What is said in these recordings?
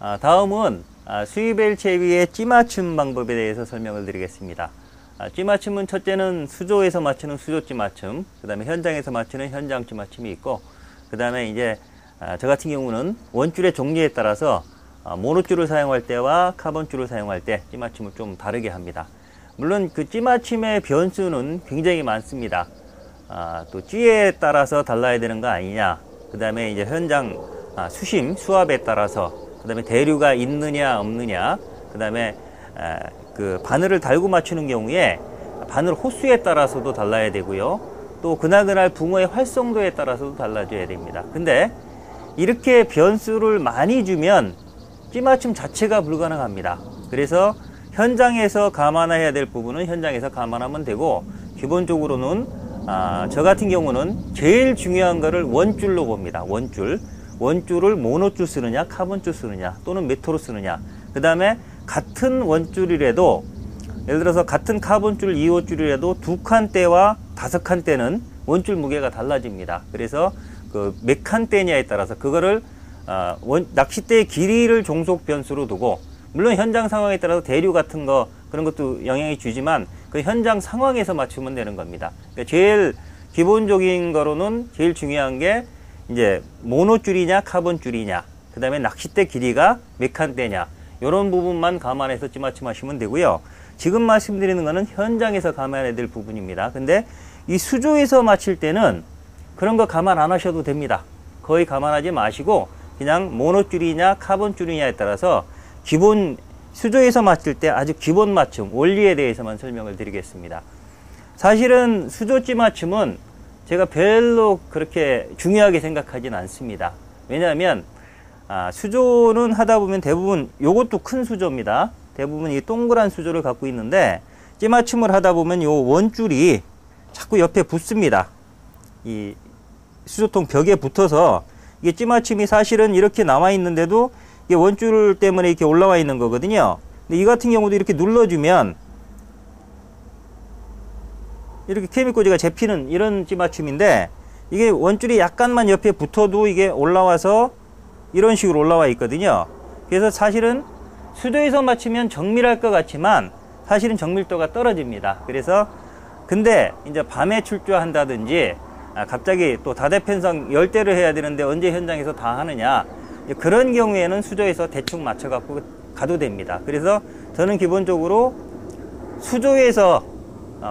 다음은 수입엘 채비의 찌맞춤 방법에 대해서 설명을 드리겠습니다. 찌맞춤은 첫째는 수조에서 맞추는 수조 찌맞춤, 그 다음에 현장에서 맞추는 현장 찌맞춤이 있고, 그 다음에 이제 저 같은 경우는 원줄의 종류에 따라서 모노줄을 사용할 때와 카본줄을 사용할 때 찌맞춤을 좀 다르게 합니다. 물론 그 찌맞춤의 변수는 굉장히 많습니다. 또 찌에 따라서 달라야 되는 거 아니냐, 그 다음에 이제 현장 수심, 수압에 따라서, 그 다음에 대류가 있느냐 없느냐, 그 다음에 그 바늘을 달고 맞추는 경우에 바늘 호수에 따라서도 달라야 되고요. 또 그날그날 붕어의 활성도에 따라서도 달라져야 됩니다. 근데 이렇게 변수를 많이 주면 찌맞춤 자체가 불가능합니다. 그래서 현장에서 감안해야 될 부분은 현장에서 감안하면 되고, 기본적으로는 저 같은 경우는 제일 중요한 거를 원줄로 봅니다. 원줄을 모노줄 쓰느냐 카본줄 쓰느냐 또는 메토로 쓰느냐, 그 다음에 같은 원줄이라도 예를 들어서 같은 카본줄 2호줄이라도 2칸대와 5칸대는 원줄 무게가 달라집니다. 그래서 그 몇 칸대냐에 따라서 그거를 낚싯대의 길이를 종속 변수로 두고, 물론 현장 상황에 따라서 대류 같은 거 그런 것도 영향이 주지만 그 현장 상황에서 맞추면 되는 겁니다. 그러니까 제일 기본적인 거로는 제일 중요한 게 이제 모노줄이냐 카본줄이냐, 그 다음에 낚싯대 길이가 몇 칸대냐, 이런 부분만 감안해서 찌맞춤 하시면 되고요. 지금 말씀드리는 거는 현장에서 감안해야 될 부분입니다. 근데 이 수조에서 맞출 때는 그런 거 감안 안 하셔도 됩니다. 거의 감안하지 마시고 그냥 모노줄이냐 카본줄이냐에 따라서 기본 수조에서 맞출 때 아주 기본 맞춤, 원리에 대해서만 설명을 드리겠습니다. 사실은 수조 찌맞춤은 제가 별로 그렇게 중요하게 생각하진 않습니다. 왜냐하면 수조는 하다 보면 대부분, 요것도 큰 수조입니다. 대부분 이 동그란 수조를 갖고 있는데 찌맞춤을 하다 보면 요 원줄이 자꾸 옆에 붙습니다. 이 수조통 벽에 붙어서 이게 찌맞춤이 사실은 이렇게 나와 있는데도 이게 원줄 때문에 이렇게 올라와 있는 거거든요. 근데 이 같은 경우도 이렇게 눌러주면 이렇게 케미꽂이가 잡히는 이런 찌맞춤인데, 이게 원줄이 약간만 옆에 붙어도 이게 올라와서 이런 식으로 올라와 있거든요. 그래서 사실은 수조에서 맞추면 정밀할 것 같지만 사실은 정밀도가 떨어집니다. 그래서 근데 이제 밤에 출조한다든지 갑자기 또 다대편성 10대를 해야 되는데 언제 현장에서 다 하느냐, 그런 경우에는 수조에서 대충 맞춰 갖고 가도 됩니다. 그래서 저는 기본적으로 수조에서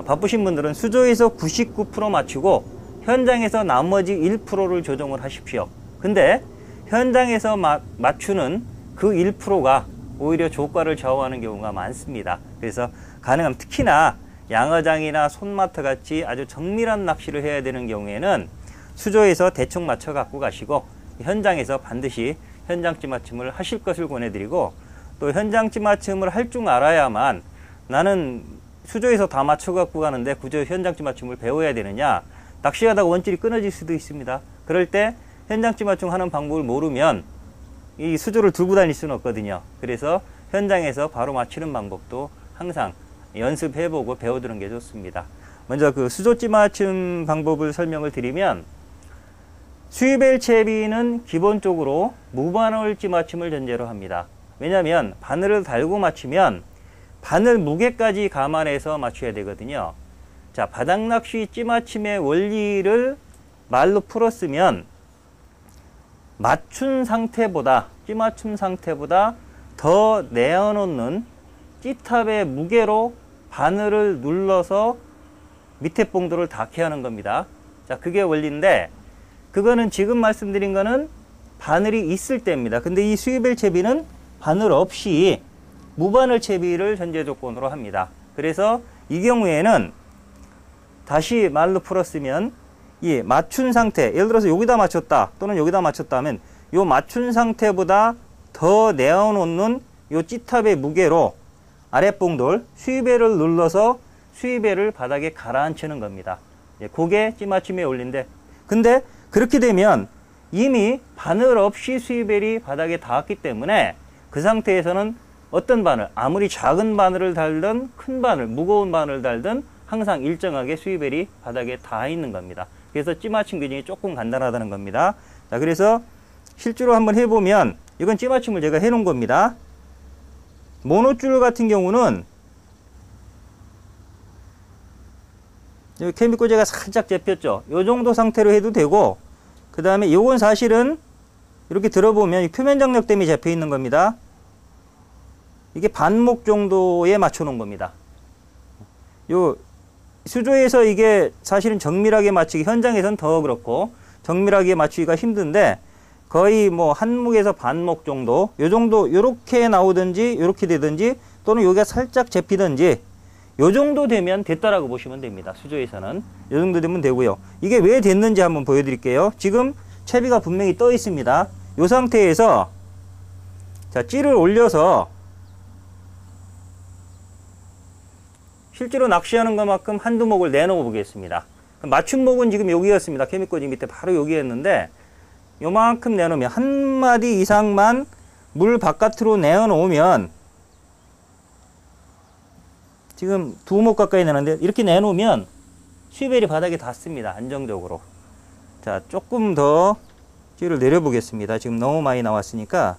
바쁘신 분들은 수조에서 99% 맞추고 현장에서 나머지 1%를 조정을 하십시오. 근데 현장에서 맞추는 그 1%가 오히려 조과를 좌우하는 경우가 많습니다. 그래서 가능하면 특히나 양어장이나 손마트 같이 아주 정밀한 낚시를 해야 되는 경우에는 수조에서 대충 맞춰 갖고 가시고 현장에서 반드시 현장 찌맞춤을 하실 것을 권해드리고, 또 현장 찌맞춤을 할 줄 알아야만 나는 수조에서 다 맞춰 갖고 가는데 굳이 현장 찌맞춤을 배워야 되느냐, 낚시하다가 원줄이 끊어질 수도 있습니다. 그럴 때 현장 찌맞춤 하는 방법을 모르면 이 수조를 들고 다닐 수는 없거든요. 그래서 현장에서 바로 맞추는 방법도 항상 연습해보고 배워두는 게 좋습니다. 먼저 그 수조 찌맞춤 방법을 설명을 드리면, 수입엘 채비는 기본적으로 무바늘 찌맞춤을 전제로 합니다. 왜냐하면 바늘을 달고 맞추면 바늘 무게까지 감안해서 맞춰야 되거든요. 자, 바닥낚시 찌맞춤의 원리를 말로 풀었으면 맞춘 상태보다, 찌맞춤 상태보다 더 내어놓는 찌탑의 무게로 바늘을 눌러서 밑에 봉도를 닿게 하는 겁니다. 자, 그게 원리인데, 그거는 지금 말씀드린 거는 바늘이 있을 때입니다. 근데 이 수입엘 채비는 바늘 없이 무바늘 채비를 전제 조건으로 합니다. 그래서 이 경우에는 다시 말로 풀었으면 이 맞춘 상태, 예를 들어서 여기다 맞췄다 또는 여기다 맞췄다 하면 요 맞춘 상태보다 더 내어놓는 요 찌탑의 무게로 아랫봉돌 수입엘을 눌러서 수입엘을 바닥에 가라앉히는 겁니다. 그게 찌맞춤의 원리인데, 근데 그렇게 되면 이미 바늘 없이 수입엘이 바닥에 닿았기 때문에 그 상태에서는 어떤 바늘, 아무리 작은 바늘을 달든 큰 바늘, 무거운 바늘을 달든 항상 일정하게 수입엘이 바닥에 닿아 있는 겁니다. 그래서 찌맞춤 규정이 조금 간단하다는 겁니다. 자, 그래서 실제로 한번 해보면 이건 찌맞춤을 제가 해 놓은 겁니다. 모노줄 같은 경우는 여기 케미꽂이가 살짝 잡혔죠. 이 정도 상태로 해도 되고, 그 다음에 이건 사실은 이렇게 들어보면 표면 장력 때문에 잡혀 있는 겁니다. 이게 반목 정도에 맞춰 놓은 겁니다. 요 수조에서 이게 사실은 정밀하게 맞추기, 현장에서는 더 그렇고 정밀하게 맞추기가 힘든데, 거의 뭐 한목에서 반목 정도, 요 정도, 요렇게 나오든지 요렇게 되든지, 또는 여기가 살짝 잡히든지 요 정도 되면 됐다라고 보시면 됩니다. 수조에서는 요 정도 되면 되고요. 이게 왜 됐는지 한번 보여드릴게요. 지금 채비가 분명히 떠 있습니다. 요 상태에서 자, 찌를 올려서 실제로 낚시하는 것만큼 한두 목을 내놓아 보겠습니다. 맞춤 목은 지금 여기였습니다. 케미꽂이 밑에 바로 여기였는데, 요만큼 내놓으면, 한 마디 이상만 물 바깥으로 내어놓으면, 지금 두 목 가까이 내놨는데, 이렇게 내놓으면 수입벨이 바닥에 닿습니다. 안정적으로. 자, 조금 더 찌를 내려보겠습니다. 지금 너무 많이 나왔으니까.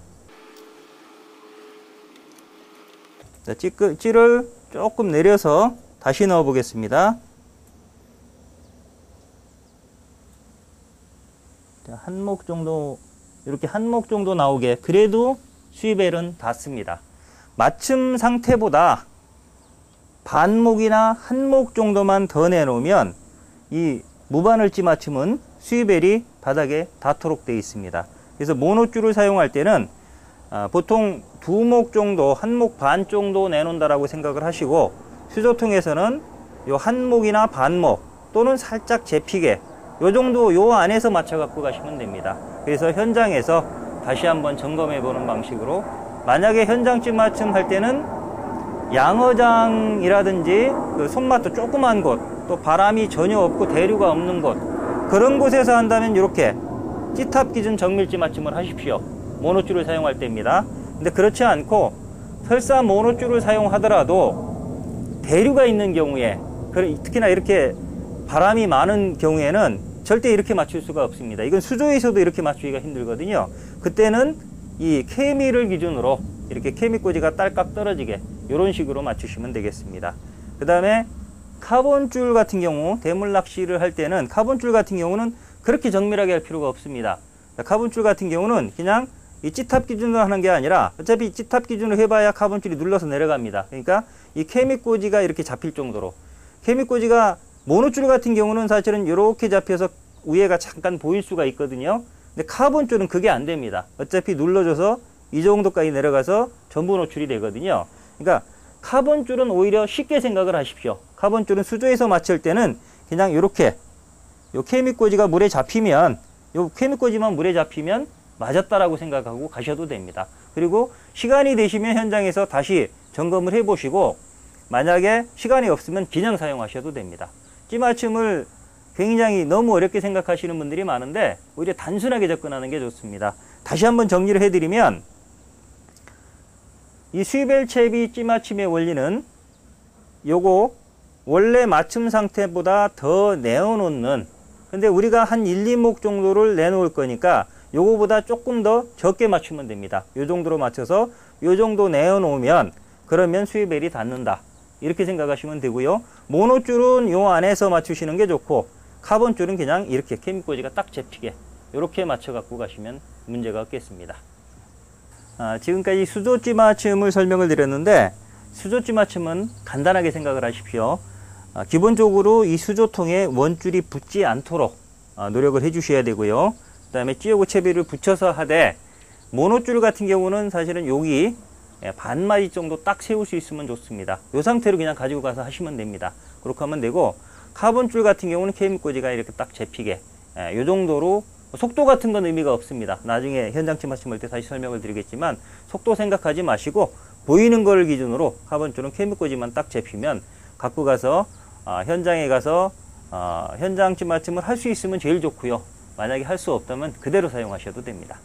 자, 찌를 조금 내려서 다시 넣어 보겠습니다. 한목 정도, 이렇게 한목 정도 나오게, 그래도 수입벨은 닿습니다. 맞춤 상태보다 반목이나 한목 정도만 더 내놓으면 이 무바늘찌 맞춤은 수입벨이 바닥에 닿도록 되어 있습니다. 그래서 모노줄을 사용할 때는 보통 두 목 정도, 한 목 반 정도 내놓는다라고 생각을 하시고, 수조통에서는 요 한 목이나 반목 또는 살짝 접히게 요 정도, 요 안에서 맞춰 갖고 가시면 됩니다. 그래서 현장에서 다시 한번 점검해 보는 방식으로, 만약에 현장쯤 맞춤 할 때는 양어장이라든지 그 손맛도 조그만 곳, 또 바람이 전혀 없고 대류가 없는 곳, 그런 곳에서 한다면 이렇게 찌탑 기준 정밀찌 맞춤을 하십시오. 모노줄을 사용할 때입니다. 근데 그렇지 않고 설사 모노줄을 사용하더라도 대류가 있는 경우에, 특히나 이렇게 바람이 많은 경우에는 절대 이렇게 맞출 수가 없습니다. 이건 수조에서도 이렇게 맞추기가 힘들거든요. 그때는 이 케미를 기준으로 이렇게 케미꽂이가 딸깍 떨어지게 이런 식으로 맞추시면 되겠습니다. 그 다음에 카본줄 같은 경우, 대물 낚시를 할 때는 카본줄 같은 경우는 그렇게 정밀하게 할 필요가 없습니다. 카본줄 같은 경우는 그냥 이 찌탑 기준으로 하는 게 아니라, 어차피 찌탑 기준으로 해봐야 카본줄이 눌러서 내려갑니다. 그러니까 이 케미꽂이가 이렇게 잡힐 정도로, 케미꽂이가 모노줄 같은 경우는 사실은 이렇게 잡혀서 위에가 잠깐 보일 수가 있거든요. 근데 카본줄은 그게 안 됩니다. 어차피 눌러줘서 이 정도까지 내려가서 전부 노출이 되거든요. 그러니까 카본줄은 오히려 쉽게 생각을 하십시오. 카본줄은 수조에서 맞출 때는 그냥 이렇게 요 케미꽂이가 물에 잡히면, 요 케미꽂이만 물에 잡히면 맞았다라고 생각하고 가셔도 됩니다. 그리고 시간이 되시면 현장에서 다시 점검을 해 보시고, 만약에 시간이 없으면 그냥 사용하셔도 됩니다. 찌맞춤을 굉장히 너무 어렵게 생각하시는 분들이 많은데, 오히려 단순하게 접근하는 게 좋습니다. 다시 한번 정리를 해드리면, 이 수입벨 채비 찌맞춤의 원리는 요거 원래 맞춤 상태보다 더 내어놓는, 근데 우리가 한 1, 2목 정도를 내놓을 거니까 요거보다 조금 더 적게 맞추면 됩니다. 요 정도로 맞춰서 요 정도 내어놓으면, 그러면 수입벨이 닿는다, 이렇게 생각하시면 되고요. 모노줄은 요 안에서 맞추시는 게 좋고, 카본줄은 그냥 이렇게 케미꽂이가 딱 잡히게 이렇게 맞춰 갖고 가시면 문제가 없겠습니다. 지금까지 수조찌 맞춤을 설명을 드렸는데, 수조찌 맞춤은 간단하게 생각을 하십시오. 기본적으로 이 수조통에 원줄이 붙지 않도록 노력을 해 주셔야 되고요. 그 다음에 찌오고 채비를 붙여서 하되, 모노줄 같은 경우는 사실은 여기 반마디 정도 딱 세울 수 있으면 좋습니다. 이 상태로 그냥 가지고 가서 하시면 됩니다. 그렇게 하면 되고, 카본줄 같은 경우는 케미꽂이가 이렇게 딱 잡히게 이 정도로, 속도 같은 건 의미가 없습니다. 나중에 현장치 맞춤할 때 다시 설명을 드리겠지만, 속도 생각하지 마시고 보이는 걸 기준으로 카본줄은 케미꽂이만 딱 잡히면 갖고 가서 현장에 가서 현장치 맞춤을 할 수 있으면 제일 좋고요. 만약에 할 수 없다면 그대로 사용하셔도 됩니다.